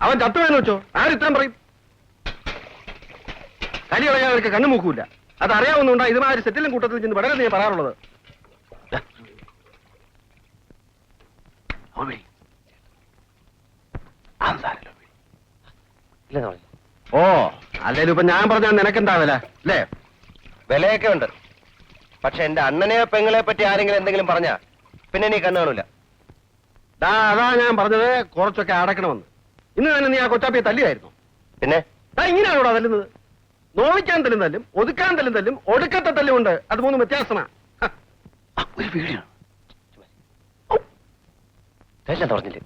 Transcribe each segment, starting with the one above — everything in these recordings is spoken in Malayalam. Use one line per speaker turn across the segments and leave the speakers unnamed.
അവൻ ചത്തുവെന്ന് വെച്ചോ, ആരിത്രം പറയും? കലി കളയാൻ കണ്ണു മൂക്കൂല. അത് അറിയാവുന്നുണ്ടാ ഇതുമാതിരി സെറ്റിലും കൂട്ടത്തിൽ ചെന്ന് വളരെ നീ പറയാറുള്ളത്. ഓ അല്ലേലും ഇപ്പൊ ഞാൻ പറഞ്ഞാൽ നിനക്കെന്താ വില അല്ലേ?
വിലയൊക്കെ ഉണ്ട്. പക്ഷെ എന്റെ അണ്ണനെയോ പെങ്ങളെ പറ്റി ആരെങ്കിലും എന്തെങ്കിലും പറഞ്ഞാ പിന്നെ നീ കണ്ണു കാണൂല.
അതാ ഞാൻ പറഞ്ഞത് കുറച്ചൊക്കെ അടക്കണമെന്ന്. ഇന്ന് തന്നെ നീ ആ കൊച്ചാപ്പിയെ തല്ലിയായിരുന്നു.
പിന്നെ
ഇങ്ങനെയാണ് ഇവിടെ തല്ലുന്നത്. നോവിക്കാൻ തല്ലും തല്ലും, ഒതുക്കാൻ തല്ലും തല്ലും, ഒടുക്കത്തെ തല്ലുമുണ്ട്. അത് മൂന്നും വ്യത്യാസമാണ്.
ഒരു വീടിയാണ് തുറന്നില്ലേ?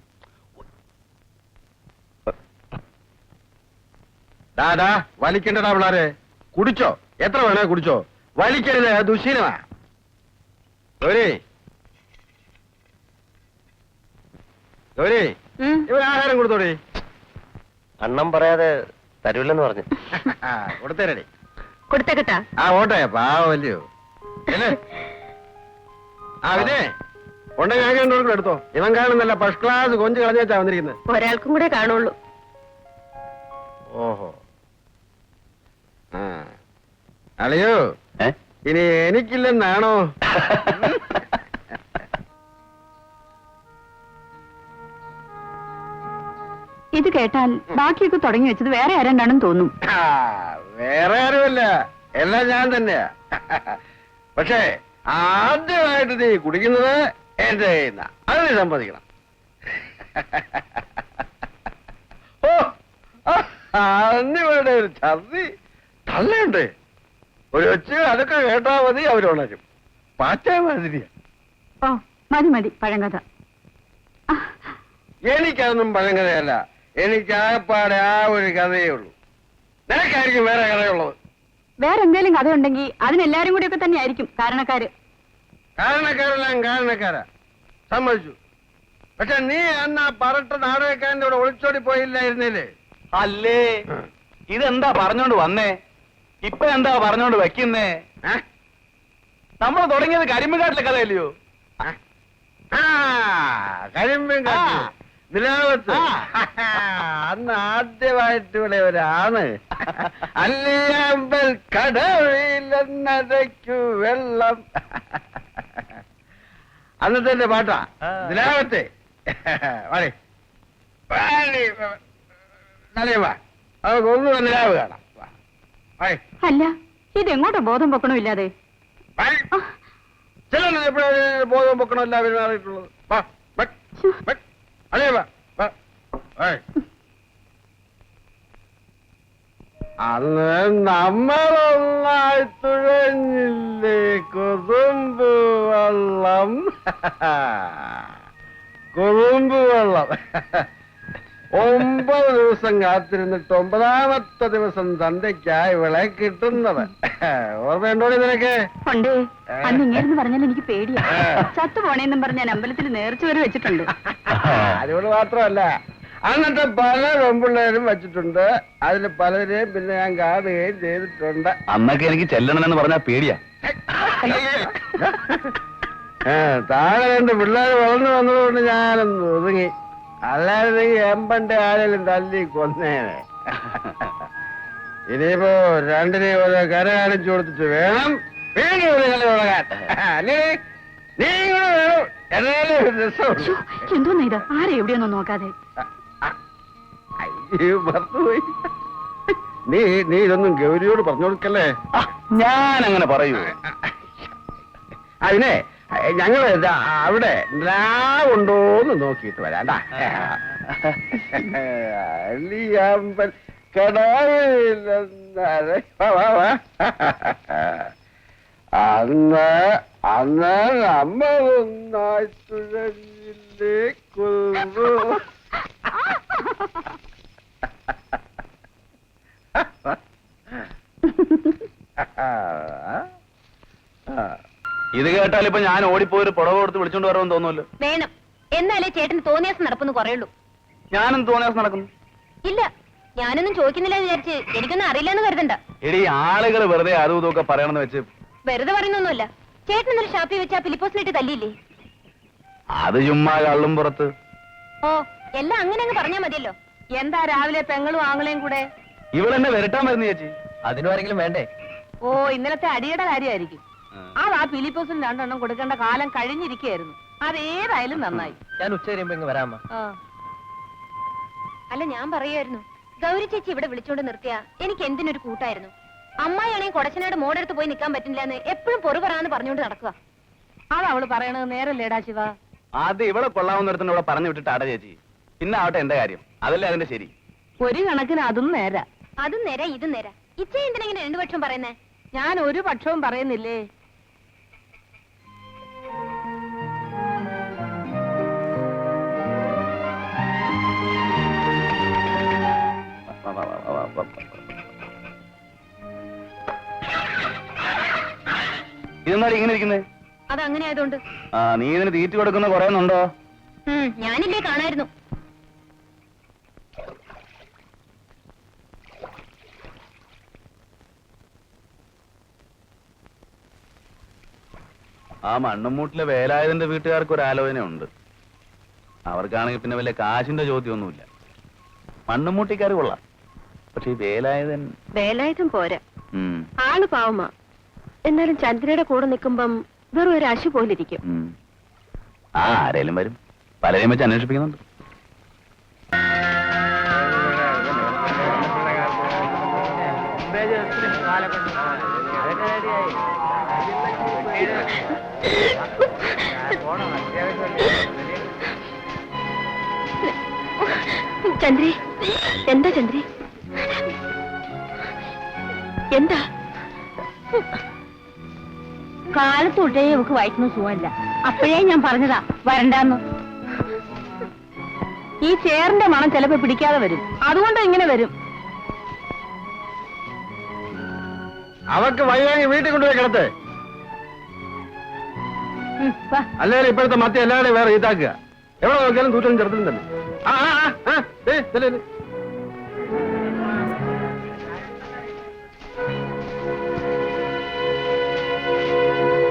ദാ വലിക്കണ്ടടാ പിള്ളാരെ. കുടിച്ചോ, എത്ര വേണേ കുടിച്ചോ, വലിക്കരുത്, ദുശീലമാ. ഇവർ ആഹാരം കൊടുത്തോടി.
അണ്ണം പറയാതെ തരൂല്ലെന്ന് പറഞ്ഞു.
കൊടുത്തേരടി.
കൊടുത്തേക്കട്ടാ.
ഓട്ടെ പാവല്ലയോ. പിന്നെ ഉണ്ടെങ്കിൽ ആകെ രണ്ടുപേർക്കും എടുത്തോ. ഇവൻ കാണുന്നല്ല ഫസ്റ്റ് ക്ലാസ് കൊഞ്ച് കളഞ്ഞാ വന്നിരിക്കുന്നത്.
ഒരാൾക്കും കൂടെ കാണുള്ളൂ.
ഓഹോ. അളിയോ, ഇനി എനിക്കില്ലെന്നാണോ?
ഇത് കേട്ടാൽ ബാക്കിയൊക്കെ തുടങ്ങി വെച്ചത് വേറെ ആരാണ്ടാണെന്ന് തോന്നും.
വേറെ ആരുമല്ല, എല്ലാം ഞാൻ തന്നെയാ. പക്ഷേ ആദ്യമായിട്ട് നീ കുടിക്കുന്നത് എന്റെ കയ്യിൽ. അത് നീ സമ്മതിക്കണം. ഓ അന്നിവിടെ ഒരു ഛർദി തള്ളയുണ്ട്. ഒരു ഒച്ച അതൊക്കെ കേട്ടാ മതി, അവരുണരും. പാറ്റാ മാതിരിയാ.
ഓ മതി മതി പഴങ്കഥ.
എനിക്കതൊന്നും പഴങ്കഥയല്ല. എനിക്ക് ആകപ്പാടെ ആ ഒരു കഥയേ ഉള്ളൂ. നിനക്കായിരിക്കും വേറെ കഥയുള്ളത്.
വേറെ എന്തെങ്കിലും കഥയുണ്ടെങ്കിൽ അതിനെല്ലാരും കൂടിയൊക്കെ തന്നെ ആയിരിക്കും കാരണക്കാര്.
കാരണക്കാരെല്ലാം കാരണക്കാരാ, സമ്മതിച്ചു. പക്ഷെ നീ അന്ന് ആ പറട്ട നാടകക്കാരന്റെ കൂടെ ഒളിച്ചോടി പോയില്ലായിരുന്നില്ലേ?
അല്ലേ, ഇതെന്താ പറഞ്ഞോണ്ട് വന്നേ? ഇപ്പൊ എന്താ പറഞ്ഞോണ്ട് വെക്കുന്നേ? നമ്മൾ തുടങ്ങിയത് കരിമ്പുകാട്ടിലെ കഥയല്ലയോ?
കരിമ്പും നിലാവത്ത്. അന്ന് ആദ്യമായിട്ട് ഇവിടെ ഒരാണ് അല്ലമ്പൽ കടവിലെന്നരയ്ക്കു വെള്ളം. അന്നത്തെ എന്റെ പാട്ടാ നിലാവത്തെ. നമുക്ക് ഒന്നും നിലാവ് കാണാം.
അല്ല ഇതെങ്ങോട്ടാ ബോധം പൊക്കണമില്ലാതെ?
ചില എപ്പോഴും ബോധം പൊക്കണമല്ല പെരുമാറിയിട്ടുള്ളത്. അല്ലേ അന്ന് നമ്മളൊന്നായി തുഴഞ്ഞില്ലേ കുറുമ്പ് വെള്ളം. കുറുമ്പ് വെള്ളം 9 ദിവസം കാത്തിരുന്നിട്ട് 9ാമത്തെ ദിവസം സന്ധ്യയ്ക്കായി വിള കിട്ടുന്നത് ഓർമ്മയുണ്ടോടി നിനക്ക്?
ഉണ്ട്. അന്ന് ഇങ്ങേരെന്ന് പറഞ്ഞാൽ എനിക്ക് പേടിയാ. ചത്തുപോണേന്നും പറഞ്ഞ് ഞാൻ അമ്പലത്തിൽ നേർച്ച വരെ വെച്ചിട്ടുണ്ട്.
അതുകൊണ്ട് മാത്രമല്ല, അന്നത്തെ പല പെൺപിള്ളേരും വെച്ചിട്ടുണ്ട്. അതിന് പലരെയും പിന്നെ ഞാൻ കാണുകയും ചെയ്തിട്ടുണ്ട്.
അന്നൊക്കെ എനിക്ക് ചെല്ലണമെന്ന് പറഞ്ഞാ പേടിയാ.
താഴെ 2 പിള്ളേർ വളർന്നു വന്നതുകൊണ്ട് ഞാനൊന്ന് ഒതുങ്ങി. അല്ലാതെ എമ്പന്റെ ആരെങ്കിലും തല്ലി കൊന്നേനെ. ഇനിയിപ്പോ രണ്ടിനെ ഓരോ കര കാണിച്ചു കൊടുത്തിട്ട് വേണം വീണ്ടും ഒരു കളി തുടങ്ങാൻ. അല്ലേ നീ കൂടെ വേണം. എന്നാലും
എന്തോന്നാ ഇത്? ആരെ എവിടെയൊന്നും നോക്കാതെ.
മറന്നുപോയി. നീ ഇതൊന്നും ഗൗരിയോട് പറഞ്ഞു കൊടുക്കല്ലേ.
ഞാൻ അങ്ങനെ പറയൂ?
അതിനെ ഞങ്ങള് അവിടെ ഉണ്ടോന്ന് നോക്കിയിട്ട് വരാണ്ടാ. അല്ലിയാമ്പൽ കടാവിലെന്നര അന്ന് നമ്മളൊന്നായി തുഴഞ്ഞില്ലേ കുറുമ്പ്.
ഇത് കേട്ടാൽ ഇപ്പൊ ഞാൻ ഓടിപ്പോയൊരു പുടവ കൊടുത്ത് വിളിച്ചോണ്ട് വരാമെന്ന് തോന്നുമല്ലോ.
വേണം. എന്നാലേ ചേട്ടന് തോന്നിയാസം നടപ്പെന്ന് കുറയുള്ളൂ.
ഞാനും തോന്നിയാസം നടക്കുന്നു.
ഇല്ല, ഞാനൊന്നും ചോദിക്കുന്നില്ല വിചാരിച്ച് എനിക്കൊന്നും അറിയില്ലെന്ന് കരുതണ്ട.
എടി ആളുകൾ വെറുതെ അതും ഇതൊക്കെ പറയണമെന്ന് വെച്ച്
വെറുതെ പറയുന്നൊന്നുമല്ല. ചേട്ടൻ ഇന്നലെ ഷാപ്പിൽ വെച്ചാ ഫിലിപ്പോസിലിട്ട് തല്ലിയില്ലേ?
അത് ചുമ്മാ കള്ളും പുറത്ത്.
ഓ എല്ലാം അങ്ങനെ അങ്ങ് പറഞ്ഞാ മതിയല്ലോ. എന്താ രാവിലെ പെങ്ങളും ആങ്ങളെയും കൂടെ?
ഇവളെന്നെ വരട്ടാൻ വരുന്നു ചേച്ചി.
അതിനും ആരെങ്കിലും വേണ്ടേ?
ഓ, ഇന്നലത്തെ അടിയുടെ കാര്യമായിരിക്കും. അതാ ഫിലിപ്പോസിന് 2 എണ്ണം കൊടുക്കേണ്ട കാലം കഴിഞ്ഞിരിക്കുകയായിരുന്നു. അതേതായാലും നന്നായി.
ഞാൻ ഉച്ച കഴിയുമ്പോ ഇങ്ങ് വരാമ്മ.
അല്ല, ഞാൻ പറയായിരുന്നു, ഗൗരി ചേച്ചി ഇവിടെ വിളിച്ചോണ്ട് നിർത്തിയാ എനിക്ക് എന്തിനൊരു കൂട്ടായിരുന്നു. അമ്മായിയാണെങ്കിൽ കൊടച്ചനാട് മോടെടുത്ത് പോയി നിൽക്കാൻ പറ്റില്ല എന്ന് എപ്പോഴും പൊറുപറാന്ന് പറഞ്ഞുകൊണ്ട് നടക്കുക.
അതവള് പറയണത് നേരല്ലേടാ ശിവ?
ആദ്യം ഇവളെ കൊള്ളാവുന്നിടത്തിന് ഇവിടെ പറഞ്ഞു വിട്ടിട്ട് അട ചേച്ചി. പിന്നെ ആവട്ടെ എന്റെ കാര്യം, അതല്ലേ അതിന്റെ ശരി.
ഒരു കണക്കിന് അതും നേരാ.
അതും നേരാ ഇതും നേരാ. ഇച്ച എന്തിനെങ്ങനെ 2 പക്ഷം പറയുന്നേ?
ഞാൻ ഒരു പക്ഷവും പറയുന്നില്ലേ.
ഇതെന്താ ഇങ്ങനെ ഇരിക്കുന്നത്?
അതങ്ങനെ ആയതുകൊണ്ട്.
നീ ഇതിന് തീറ്റ കൊടുക്കുന്ന കുറയുന്നുണ്ടോ?
ഞാനില്ലേ കാണായിരുന്നു.
ആ മണ്ണുമൂട്ടിലെ വേലായുധന്റെ വീട്ടുകാർക്ക് ഒരു ആലോചന ഉണ്ട്. അവർക്കാണെങ്കിൽ പിന്നെ വല്ല കാശിന്റെ ചോദ്യമൊന്നുമില്ല. മണ്ണുമൂട്ടിക്കാർ കൊള്ളാം, പക്ഷെ ഈ
വേലായുധം പോരാ. ആള് പാവമാ. എന്നാലും ചന്ദ്രയുടെ കൂടെ നിൽക്കുമ്പം വെറും ഒരു അശു പോലിരിക്കും.
ആരേലും വരും. പലരെയും വെച്ച് അന്വേഷിപ്പിക്കുന്നുണ്ട്.
ചന്ദ്രി, എന്താ ചന്ദ്രി? എന്താ?
കാലത്തൊട്ടേ നമുക്ക് വയറ്റുന്ന സുഖമല്ല. അപ്പോഴേ ഞാൻ പറഞ്ഞതാ വരണ്ടാന്ന്. ഈ ചേറിന്റെ മണം ചിലപ്പോ പിടിക്കാതെ വരും. അതുകൊണ്ട് ഇങ്ങനെ വരും.
അവക്ക് വയ്യാങ്ങി വീട്ടിൽ കൊണ്ടുപോയി കിടത്ത്. അല്ലെങ്കിൽ ഇപ്പോഴത്തെ മത്തി എല്ലാവരെയും വേറെ ഈത്താക്കുക. എവിടെ നോക്കിയാലും തൂറ്റലും ചെറുതിലും തന്നെ.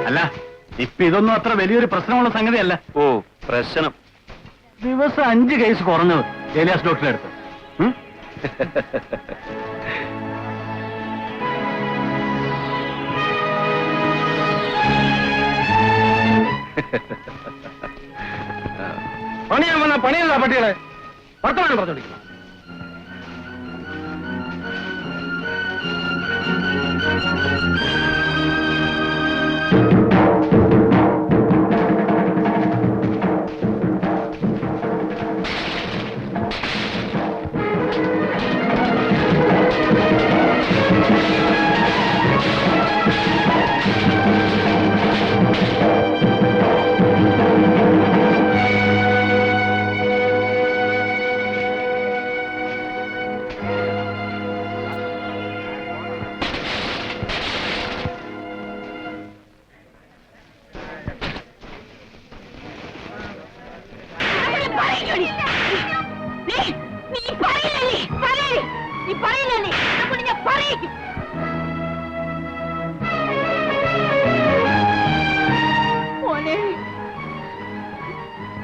അല്ല, ഇപ്പൊ ഇതൊന്നും അത്ര വലിയൊരു പ്രശ്നമുള്ള സംഗതിയല്ല. ഓ, പ്രശ്നം ദിവസം 5 കേസ് കുറഞ്ഞത് ഏലിയാസ് ഡോക്ടറെ അടുത്ത്.
പണിയാൻ വന്ന പണിയല്ല പട്ടികളെ വർത്തമാനം പറഞ്ഞോണ്ടിരിക്കണം.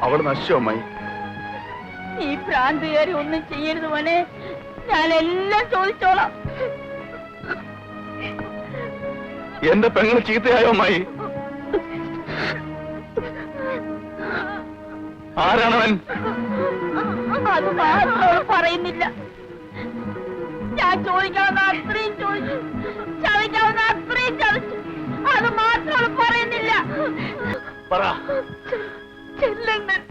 അവള് നശിച്ചോ അമ്മായി?
ഈ ഭ്രാന്തുകാരി ഒന്നും ചെയ്യരുത് മോനെ. ഞാനെല്ലാം ചോദിച്ചോളാം.
എന്റെ പെങ്ങള് ചീത്തയായോ അമ്മായി? ആരാണവൻ?
അത് മാത്രം പറയുന്നില്ല. ഞാൻ ചോദിക്കാവുന്ന അത്രയും ചോദിച്ചു, ചതിക്കാവുന്ന അത്രയും ചതിച്ചു. അത് മാത്രം പറയുന്നില്ല.
പറ.
ചെല്ലണ്ണൻ